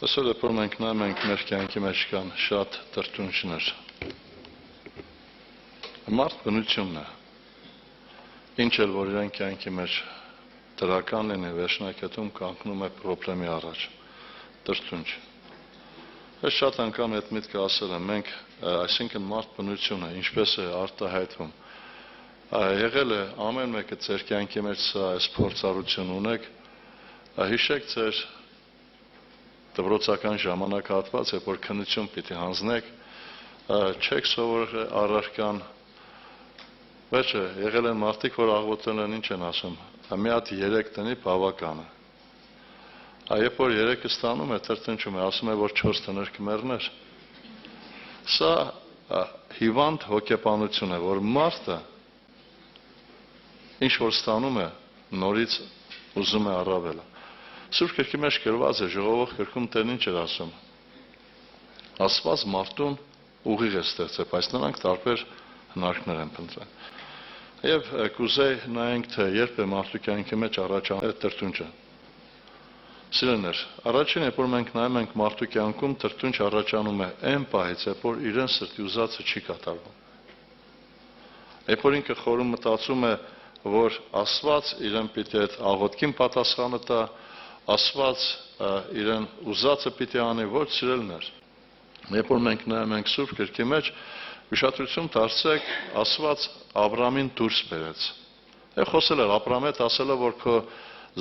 Այսօր որ մենք նայում ենք մեր կյանքի մեջ կան շատ տրտունջներ։ Մարդ բնությունն է։ Ինչ էլ որ իրեն կյանքի մեջ դրական լինի, վերջնակետում կանգնում է պրոբլեմի առաջ։ Տրտունջ։ Ես շատ անգամ այդ միտքը ասել եմ, մենք, այսինքն մարդ բնությունը, ինչպես է արտահայտվում, եղել է ամեն մեկը ձեր կյանքի մեջ սա այս փորձառություն ունեք, հիշեք ձեր դպրոցական ժամանակահատված, երբ որ քննություն պիտի հանձնեք, չեք սովորել առարկան, վերջը եղել են մարդիկ, որ աղոթել են, ինչ են ասում, մի հատ 3 տնի բավական է։ Երբ որ 3-ը ստանում է, տրտնջում է, ասում է, որ 4 տներ կմեռներ։ Սա հիվանդ հոգեբանություն է, որ մարդը ինչ որ ստանում է, նորից ուզում է առավելը։ Սուրբ գրքի մեջ գրված է, ժողովող գրքում Տերն ինչ էր ասում։ Աստված մարդուն ուղիղ է ստեղծել, բայց նրանք տարբեր հնարքներ են փնտրել։ Եվ կուզեի նայենք, թե երբ է մարդու կյանքի մեջ առաջանում այդ տրտունջը։ Սիրելիներ, առաջին երբ որ մենք նայում ենք մարդու կյանքում, տրտունջ առաջանում է այն պահից, երբ որ իրեն սրտի ուզածը չի կատարվում։ Երբ որ ինքը խորում մտածում է, որ Աստված իրեն պիտի այդ աղոթքին պատասխանը տա, Աստված իրեն ուզածը պիտի անի, ոչ սիրելիներ։ Երբ որ մենք նայում ենք Սուրբ գրքի մեջ, ուշադրություն դարձրեք, Աստված Աբրամին դուրս բերեց։ Եվ խոսել էր Աբրամի հետ, ասել է, որ քո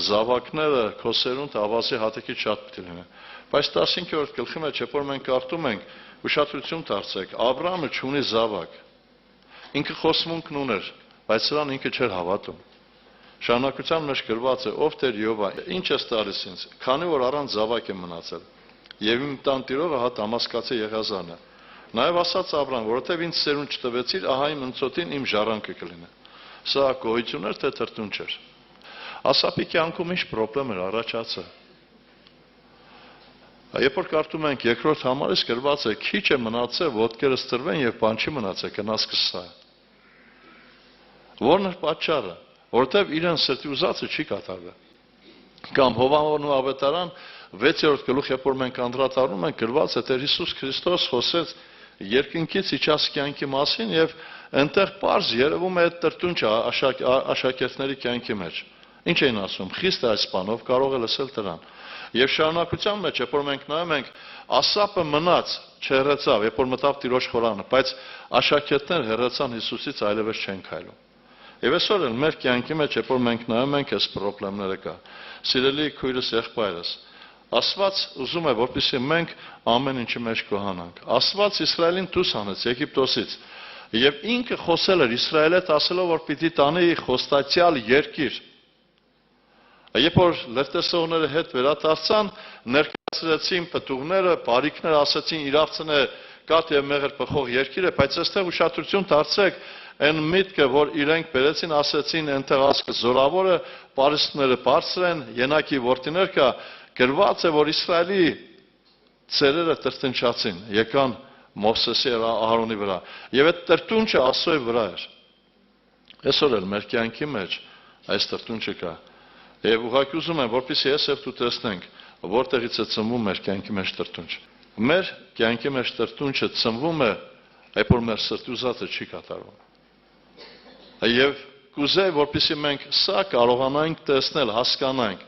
զավակները, քո սերունդը ավազի հատիկից շատ պիտի լինեն։ Բայց 15-րդ գլխի մեջ, երբ որ մենք կարդում ենք, ուշադրություն դարձրեք, Աբրամը չունի զավակ։ Ինքը խոսմունքն ուներ, բայց սրան ինքը չէր հավատում։ Շարունակության մեջ գրված է, ով Տեր Յովա, ինչ ես տալիս ինձ, քանի որ առանց զավակ եմ մնացել։ Եվ իմ տանտիրոջը հա Դամասկացի Եղիազարն է։ Նաև ասաց Աբրամ, որովհետև ինձ սերունդ չտվեցիր, ահա իմ ընծոտին իմ ժառանգը կլինի։ Սա գոհություն էր, թե տրտունջ էր։ Ասապի կյանքում ինչ պրոբլեմ էր առաջացել։ Երբ որ կարդում ենք երկրորդ համարից գրված է, քիչ է մնացել, ոտքերը ստրվեն եւ բան չի մնացել, գնաց կսա։ Որն էր պատճառը, որովհետեւ իրեն սրտի ուզածը չի կատարվել։ Կամ Հովհաննես ավետարան 6-րդ գլուխ, երբ որ մենք անդրադառնում ենք, գրված է, Տեր Հիսուս Քրիստոս խոսեց երկնքից իջած կյանքի մասին եւ այնտեղ պարզ երևում է այդ տրտունջը աշակերտների կյանքի մեջ։ Ինչ էին ասում, խիստ այս բանով կարող է լսել դրան։ Եվ շարունակության մեջ, երբ որ մենք նայում ենք, Ասապը մնաց, չհեռացավ, երբ որ մտավ Տիրոջ խորանը, բայց աշակերտներ հեռացան Հիսուսից, այլևս չեն քայլում։ Եվ այսօր էլ մեր կյանքի մեջ, երբ որ մենք նայում ենք, այս պրոբլեմները կա։ Սիրելի քույրս, եղբայրս, Աստված ուզում է, որպեսզի մենք ամեն ինչի մեջ գոհանանք։ Աստված Իսրայելին դուրս հանեց Եգիպտոսից, եւ ինքը խոսել էր Իսրայելի հետ, ասելով, որ պիտի տանի խոստացյալ երկիր։ Երբ որ լրտեսողները հետ վերադարձան, ներկայացրեցին պտուղները, բարիքները, ասացին իրավցն է կատ եւ մեղր բխող երկիր է, բայց այստեղ ուշադրություն դարձրեք, այն միտքը, որ իրենք բերեցին, ասացին, այնտեղ ասկը զորավորը, պարիսպները բարձր են, ենակի որդիներ կա, գրված է, որ Իսրայելի ծերերը տրտնջացին, եկան Մովսեսի եւ Ահարոնի վրա, եւ այդ տրտունջը Աստծոյի վրա էր։ Այսօր էլ մեր կյանքի մեջ այս տրտունջը կա։ Եվ ուղղակի ուզում եմ, որպեսզի ես եւ դու տեսնենք, որտեղից է ծնվում մեր կյանքի մեջ տրտունջ։ Մեր կյանքի մեջ տրտունջը ծնվում է, երբ որ մեր սրտի ուզածը չի կատարվում։ Եվ կուզեի, որպեսզի մենք սա կարողանանք տեսնել, հասկանանք,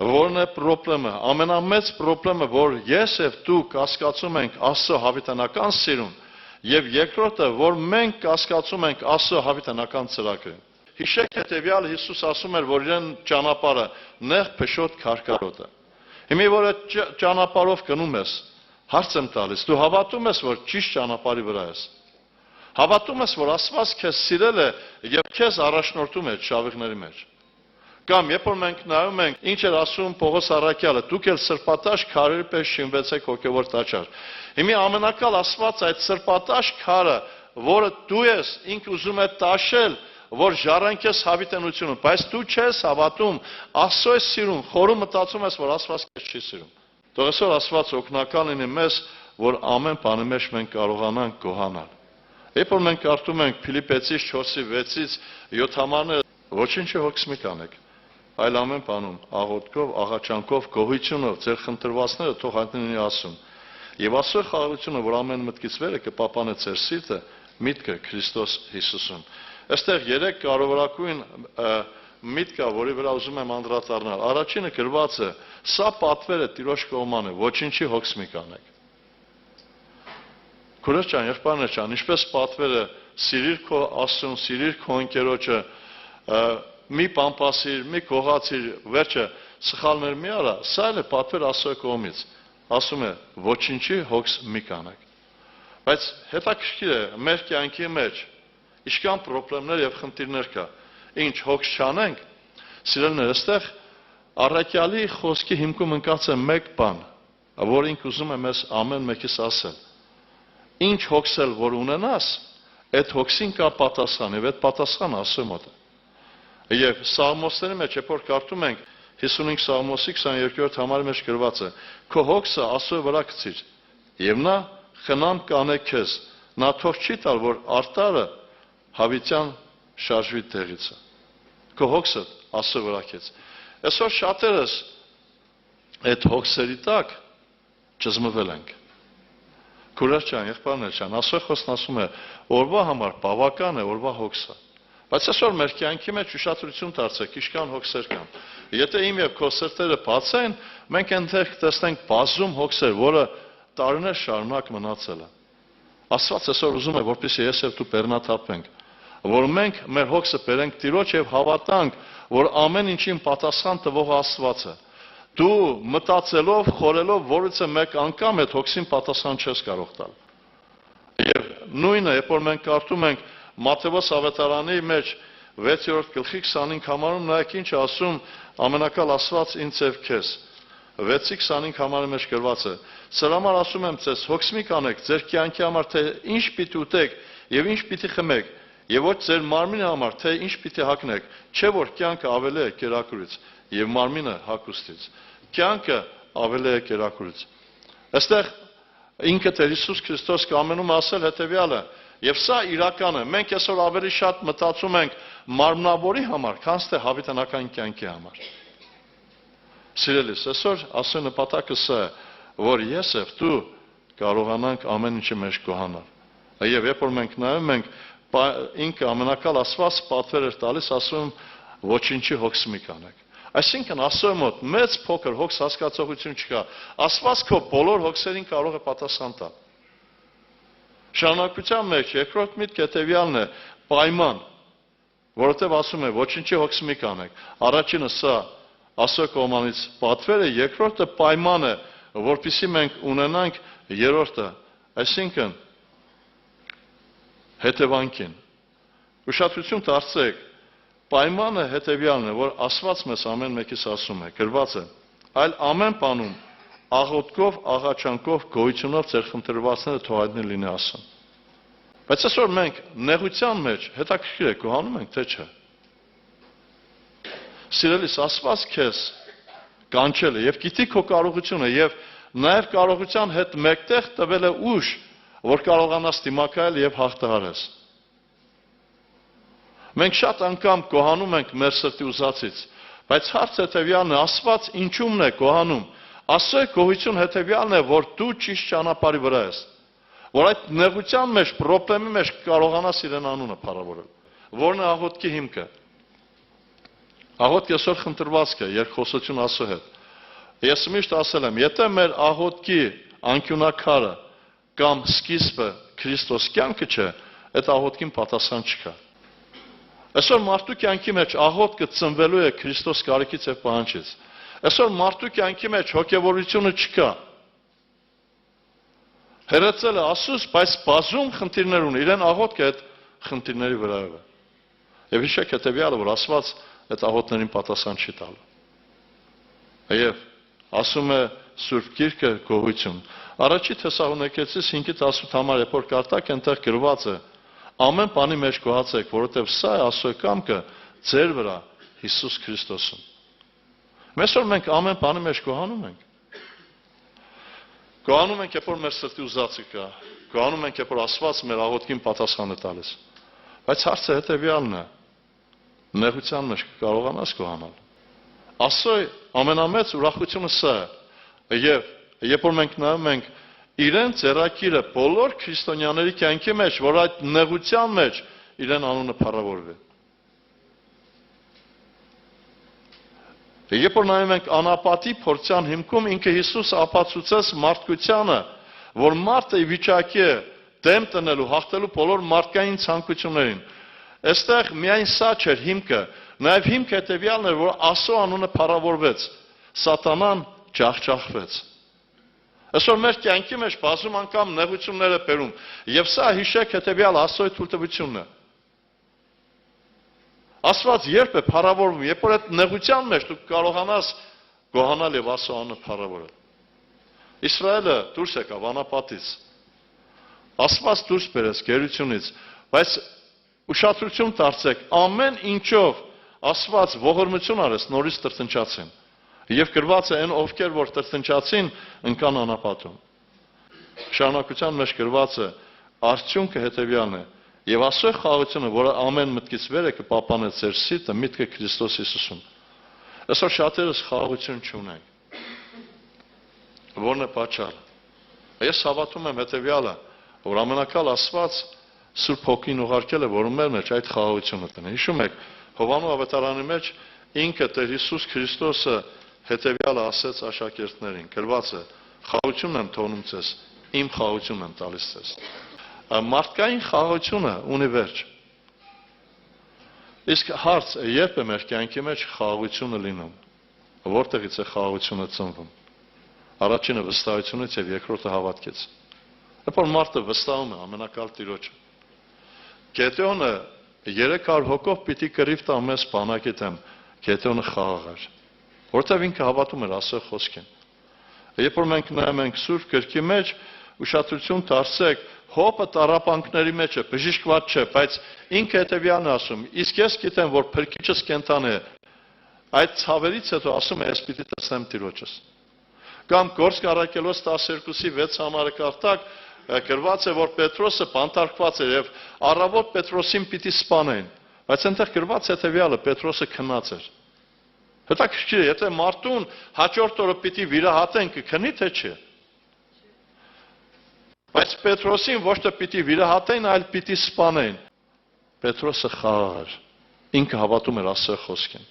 որն է պրոբլեմը, ամենամեծ պրոբլեմը, որ ես եւ դու կասկածում ենք Աստծո հավիտենական սիրուն, եւ երկրորդը, որ մենք կասկածում ենք Աստծո հավիտենական ծրագրին։ Հիշեք, հետեւյալ Հիսուս ասում էր, որ իրեն ճանապարհը նեղ փշոտ քարկարոտ է։ Հիմա որ այդ ճանապարհով գնում ես, հարց եմ տալիս, դու հավատում ես, որ ճիշտ ճանապարհի վրա ես։ Հավատում ես, որ Աստված քեզ սիրել է եւ քեզ առաջնորդում է շավիղների մեջ։ Կամ երբ որ մենք նայում ենք, ինչ էր ասում Պողոս առաքյալը, դուք էլ սրբատաշ քարերի պես շինվեցեք հոգևոր տաճար։ Հիմա ամենակալ Աստված այդ սրբատաշ քարը, որը դու ես, ինքը ուզում է տաշել, որ ժառանգես հավիտենությունը, բայց դու չես հավատում, Աստծո ես սիրում, խորում մտածում ես, որ Աստված քեզ չի սիրում։ Թող այսօր Աստված օգնական լինի մեզ, որ ամեն բանի մեջ մենք կարողանանք գոհանալ։ Երբ որ մենք կարդում ենք Ֆիլիպեցիս 4:6-ից 7 համարները, ոչինչ հոգս մի կանեք։ այլ ամեն բանում, աղոթքով, աղաչանքով, գոհությունով, ձեր խնդրվածները թող հայտնի ասում։ Եվ Աստծո խաղաղությունը, որ ամեն մտքից վեր է, կպապանե ձեր սիրտը, միտքը Քրիստոս Հիսուսում։ Այստեղ 3 կարևորագույն միտք կա, որի վրա ուզում եմ անդրադառնալ։ Առաջինը գրված է. սա պատվերը Տիրոջ կողման է, ոչինչի հոգս մի կանեք։ Քուրս ջան, եղբայրներ ջան, ինչպես պատվերը սիրիր քո Աստծուն, սիրիր քո ընկերոջը, մի պամպասիր, մի գողացիր, վերջը սխալներ մի արա, սա էլ է պատվեր Աստծո կողմից։ Ասում է ոչինչի հոգս մի կանեք։ Բայց հետաքրքիր է, մեր կյանքի մեջ ինչքան խնդիրներ եւ խնդիրներ կա։ Ինչ հոգս չանենք, սիրելիներ, այստեղ առաքյալի խոսքի հիմքում ընկած է մեկ բան, որ ինքը ուզում է մեզ ամեն մեկիս ասել։ Ինչ հոգսել որ ունենաս, այդ հոգսին կա պատասխան, եւ այդ պատասխանը Աստծո մոտ է։ Եվ Սաղմոսների մեջ, երբ որ կարդում ենք 55 Սաղմոսի 22-րդ համարի մեջ գրված է. քո հոգսը Աստծո վրա գցիր, եւ նա խնամ կանե քեզ, նա թող չի տալ, որ արտարը հավիտյան շարժվի տեղից։ Քո հոգսը Աստծո վրա գեց։ Այսօր շատերս այդ հոգսերի տակ ճզմվել ենք։ Քուրս ջան, եղբայրներ ջան, Աստծո խոսքն ասում է, օրվա համար բավական է օրվա հոգսը։ Բայց այսօր մեր կյանքի մեջ ուշադրություն դարձեք, ինչքան հոգսեր կան։ Եթե իմ եւ քո սրտերը բացեն, մենք այնտեղ տեսնենք բազում հոգսեր, որը տարիներ շարունակ մնացել է։ Աստված այսօր ուզում է, որպեսզի ես եւ դու բեռնաթափենք, որ մենք մեր հոգսը բերենք Տիրոջ եւ հավատանք, որ ամեն ինչին պատասխան տվող Աստված է։ Դու մտածելով, խորելով, որից է մեկ անգամ այդ հոգսին պատասխան չես կարող տալ։ Եվ նույնը, երբ որ մենք կարդում ենք Մատթեոս ավետարանի մեջ 6-րդ գլխի 25 համարում, նայեք ինչ ասում ամենակալ Աստված ինձ եւ քեզ։ 6-25 համարի մեջ գրված է. սրա համար ասում եմ ձեզ, հոգս մի կանեք ձեր կյանքի համար, թե ինչ պիտի ուտեք եւ ինչ պիտի խմեք, եւ ոչ ձեր մարմինի համար, թե ինչ պիտի հագնեք, չէ որ կյանքը ավելի է կերակուրից եւ մարմինը հագուստից։ Կյանքը ավելի է կերակուրից։ Այստեղ ինքը Տեր Հիսուս Քրիստոս կամենում ասել հետեւյալը. եւ սա իրական է, մենք այսօր ավելի շատ մտածում ենք մարմնավորի համար, քան թե հավիտենական կյանքի համար։ Սիրելիս, այսօր Աստծո նպատակը սա է, որ ես եւ դու կարողանանք ամեն ինչը մեջ գոհանալ։ Եվ երբ որ մենք նայում ենք, ինքը ամենակալ Աստված պատվեր էր տալիս, ասում ոչինչի հոգս մի կանեք։ Այսինքն Աստծո մոտ մեծ փոքր հոգս հասկացողություն չկա։ Աստված քո բոլոր հոգսերին կարող է պատասխան տալ։ Շարունակության մեջ երկրորդ միտքը հետևյալն է՝ պայման, որովհետև ասում է ոչինչի հոգս մի կանեք։ Առաջինը սա Աստծո կողմանից պատվեր է, երկրորդը պայման է, որպեսզի մենք ունենանք երրորդը, այսինքն հետևանքին։ Ուշադրություն դարձրեք, պայմանը հետևյալն է, որ Աստված մեզ ամեն մեկից ասում է, գրված է. այլ ամեն բանում աղոթքով, աղաչանքով, գոհությունով ձեր խնդրվածները թող հայտնի լինի ասում։ Բայց այսօր մենք նեղության մեջ հետաքրքիր է գոհանում ենք, թե չէ։ Սիրելիս, Աստված քեզ կանչել է եւ գիտի քո կարողությունը եւ նաեւ կարողության հետ մեկտեղ տվել է ուժ, որ կարողանաս դիմակայել եւ հաղթահարես։ Մենք շատ անգամ գոհանում ենք մեր սրտի ուզածից, բայց հարցը հետևյալն է, Աստված ինչու՞մն է գոհանում։ Աստծո գոհություն հետևյալն է, որ դու ճիշտ ճանապարհի վրա ես, որ այդ նեղության մեջ, խնդրի մեջ կարողանաս իրեն անունը փառավորել, որն է աղոթքի հիմքը։ Աղոթքը այսօր խնդրվածք է, երկխոսություն Աստծո հետ։ Ես միշտ ասել եմ, եթե մեր աղոթքի անկյունակարը կամ սկիզբը Քրիստոս կյանքը չէ, այդ աղոթքին պատասխան չկա։ Այսօր մարդու կյանքի մեջ աղոթքը ծնվելու է Քրիստոս կարիքից եւ պահանջից։ Այսօր մարդու կյանքի մեջ հոգևորությունը չկա։ Հերացել է Աստծուց, բայց բազում խնդիրներ ունի, իրեն աղոթքը այդ խնդիրների վրայով է։ Եվ հիշեք հետևյալը, որ Աստված այդ աղոթներին պատասխան չի տալու։ Եվ ասում է Սուրբ Գիրքը գոհություն։ Առաջի Թեսաղոնիկեցիս 5:18 համար, երբ որ կարդակ, այնտեղ գրված է. ամեն բանի մեջ գոհացեք, որովհետև սա է Աստծո կամքը ձեր վրա Հիսուս Քրիստոսում։ Այսօր մենք ամեն բանի մեջ գոհանում ենք։ Գոհանում ենք, երբ որ մեր սրտի ուզածը կա, գոհանում ենք, երբ որ Աստված մեր աղոթքին պատասխան է տալիս։ Բայց հարցը հետևյալն է. նեղության մեջ կարողանաս գոհանալ։ Աստծո ամենամեծ ուրախությունը սա է։ Եվ երբ որ մենք նայում ենք իրեն ձեռակիրը բոլոր քրիստոնյաների կյանքի մեջ, որ այդ նեղության մեջ իրեն անունը փառավորվի։ Երբ որ նայում ենք անապատի փորձյան հիմքում ինքը Հիսուս ապացուցեց մարդկությանը, որ մարդը ի վիճակի է դեմ տնելու, հաղթելու բոլոր մարդկային ցանկություններին։ Այստեղ միայն սա չէր հիմքը, նաև հիմք հետևյալն էր, որ Աստծո անունը փառավորվեց, Սատանան ջախջախվեց։ Այսօր մեր կյանքի մեջ բազում անգամ նեղություններ է բերում, եւ սա հիշեք հետևյալ Աստծո թույլտվությունն է։ Աստված երբ է փառավորվում, երբ որ այդ նեղության մեջ դու կարողանաս գոհանալ եւ Աստծո անունը փառավորել։ Իսրայելը դուրս եկավ անապատից։ Աստված դուրս բերեց գերությունից, բայց ուշադրություն դարձեք, ամեն ինչով Աստված ողորմություն արեց, նորից տրտնջացին։ Եվ գրված է այն ովքեր որ տրտնջացին, ընկան անապատում։ Շարունակության մեջ գրված է արդյունքը հետևյալն է. եւ Աստծո խաղաղությունը, որը ամեն մտքից վեր է կպապանե ձեր սիրտը, միտքը Քրիստոս Հիսուսում։ Այսօր շատերս խաղաղություն չունենք։ Որն է պատճառը։ Ես հավատում եմ հետևյալը, որ ամենակալ Աստված Սուրբ Հոգին ուղարկել է, որ մեր մեջ այդ խաղաղությունը տնի։ Հիշում եք, Հովանու ավետարանի մեջ ինքը Տեր Հիսուս Քրիստոսը հետևյալը ասեց աշակերտներին, գրված է. խաղաղությունն եմ թողնում ձեզ, իմ խաղաղությունն եմ տալիս ձեզ։ Մարդկային խաղաղությունը ունի վերջ։ Իսկ հարց է, երբ է մեր կյանքի մեջ խաղաղությունը լինում, որտեղից է խաղաղությունը ծնվում։ Առաջինը վստահությունից եւ երկրորդը հավատքից։ Երբ որ մարդը վստահում է ամենակալ Տիրոջը, Գեդեոնը 300 հոգով պիտի կռիվ տա մեզ բանակի դեմ, Գեդեոնը խաղաղ էր, որտեղ ինքը հավատում էր Աստծո խոսքին։ Երբ որ մենք նայում ենք Սուրբ Գրքի մեջ, ուշադրություն դարձեք, հոպը տառապանքների մեջ է, բժշկված չէ, բայց ինքը հետևյալն է ասում. իսկ ես գիտեմ, որ փրկիչս կենթան է, այդ ցավերից հետո ասում է, ես պիտի տեսնեմ Տիրոջս։ Կամ Գործք առաքելոց 12-ի 6 համարը կարդակ, գրված է, որ Պետրոսը բանտարկված էր եւ առավոտ Պետրոսին պիտի սպանեն, բայց այնտեղ գրված հետևյալը, Պետրոսը քնած էր։ Հետաքրքիր է, եթե մարդուն հաջորդ օրը պիտի վիրահատեն, կքնի թե չէ։ Բայց Պետրոսին ոչ թե պիտի վիրահատեն, այլ պիտի սպանեն։ Պետրոսը խաղաղ էր, ինքը հավատում էր Աստծո խոսքին։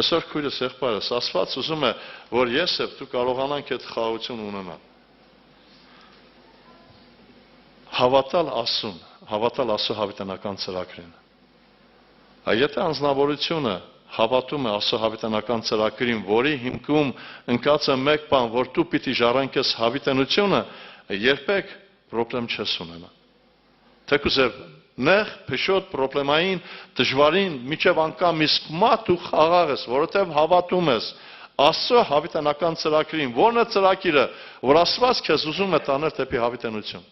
Այսօր քույրս եղբայրս, Աստված ուզում է, որ ես եւ դու կարողանանք այդ խաղաղություն ունենալ։ Հավատալ Աստծուն, հավատալ Աստծո հավիտենական ծրագրին։ Եթե անձնավորությունը հավատում է Աստծո հավիտենական ծրագրին, որի հիմքում ընկած է մեկ բան, որ դու պիտի ժառանգես հավիտենությունը, երբեք պրոբլեմ չես ունենա։ Թեկուզ նեղ, փշոտ, պրոբլեմային, դժվարին, միջև անգամ իսկ մատ ու խաղաղ ես, որովհետև հավատում ես Աստծո հավիտենական ծրագրին, որն է ծրագիրը, որ Աստված քեզ ուզում է տանել դեպի հավիտենություն։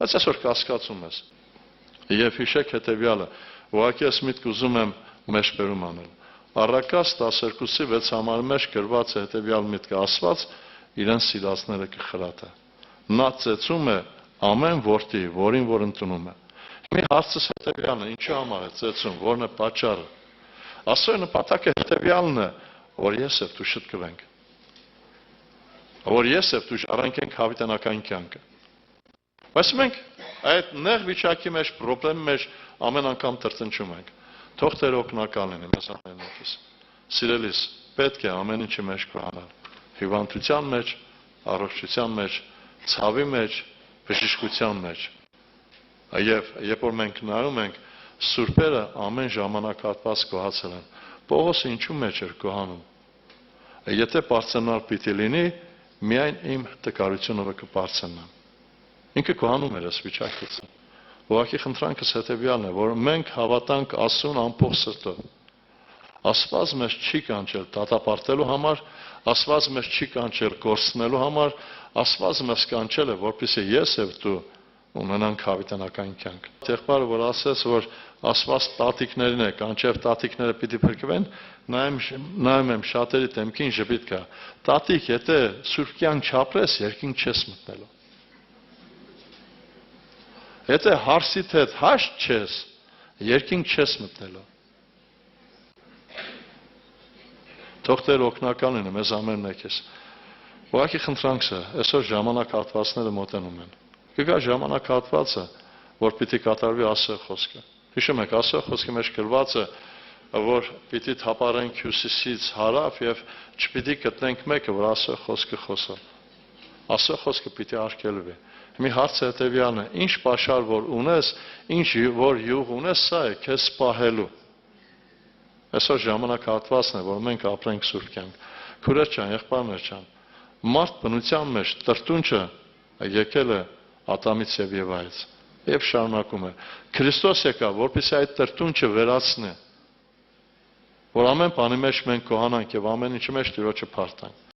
Բայց այսօր կասկածում ես։ Եվ հիշեք հետևյալը, ուղղակի ես միտք ուզում եմ մեջբերում անել։ Առակաց 12-ի 6 համարի մեջ գրված է հետևյալ միտքը. Աստված իրեն սիրածները կխրատա։ Նա ծեծում է ամեն որդի, որին որ ընդունում է։ Մի հարցս հետևյալն է, ինչու համար է ծեծում, որն է պատճառը։ Աստծո նպատակը հետևյալն է, որ ես եւ դու շտկվենք։ Որ ես եւ դու ժառանգենք հավիտենական կյանքը։ Բայց մենք այդ նեղ վիճակի մեջ, պրոբլեմի մեջ ամեն անգամ տրտնջում ենք։ Թող Տեր օգնական լինի մեզ ամենքից։ Սիրելիս, պետք է ամեն ինչի մեջ գոհանալ։ Հիվանդության մեջ, առողջության մեջ, ցավի մեջ, բժշկության մեջ։ Եվ երբ որ մենք նայում ենք, սուրբերը ամեն ժամանակ հատված գոհացել են։ Պողոսը ինչու մեջ էր գոհանում։ Եթե բարձրանալ պիտի լինի, միայն իմ տկարությունով կբարձրանամ։ Ինքը գոհանում էր այս վիճակից։ Ուղղակի խնդրանքս հետևյալն է, որ մենք հավատանք Աստծուն ամբողջ սրտով։ Աստված մեզ չի կանչել դատապարտելու համար, Աստված մեզ չի կանչել կորցնելու համար, Աստված մեզ կանչել է, որպեսզի ես եւ դու ունենանք հավիտենական կյանք։ Եղբայրը որ ասեց, որ Աստված տատիկներին է, կանչև տատիկները պիտի փրկվեն, նայում եմ շատերի դեմքին ժպիտ կա։ Տատիկ, եթե սուրբ կյանք չապրես, երկինք չես մտնելու։ Եթե հարսիդ հետ հաշտ չես, երկինք չես մտնելու։ Թող Տեր օգնական լինի մեզ ամեն մեկիս։ Ուղղակի խնդրանքս է, այսօր ժամանակահատվածները մոտենում են։ Կգա ժամանակահատվածը, որ պիտի կատարվի Աստծո խոսքը։ Հիշում եք, Աստծո խոսքի մեջ գրված է, որ պիտի թափառենք հյուսիսից հարավ եւ չպիտի գտնենք մեկը, որ Աստծո խոսքը խոսա։ Աստծո խոսքը պիտի արգելվի։ Մի հարցը հետեւյալն է. ինչ պաշար որ ունես, ինչ որ յուղ ունես, սա է քեզ սպահելու։ Այսօր ժամանակահատվածն է, որ մենք ապրենք սուրբ կյանք։ Քուրեր ջան, եղբայրներ ջան, մարդ բնության մեջ տրտունջը եկել է Ադամից եւ Եվայից եւ շարունակում է։ Քրիստոս եկավ, որպեսզի այդ տրտունջը վերացնի, որ ամեն բանի մեջ մենք կոհանանք եւ ամեն ինչի մեջ Տիրոջը փառտանք։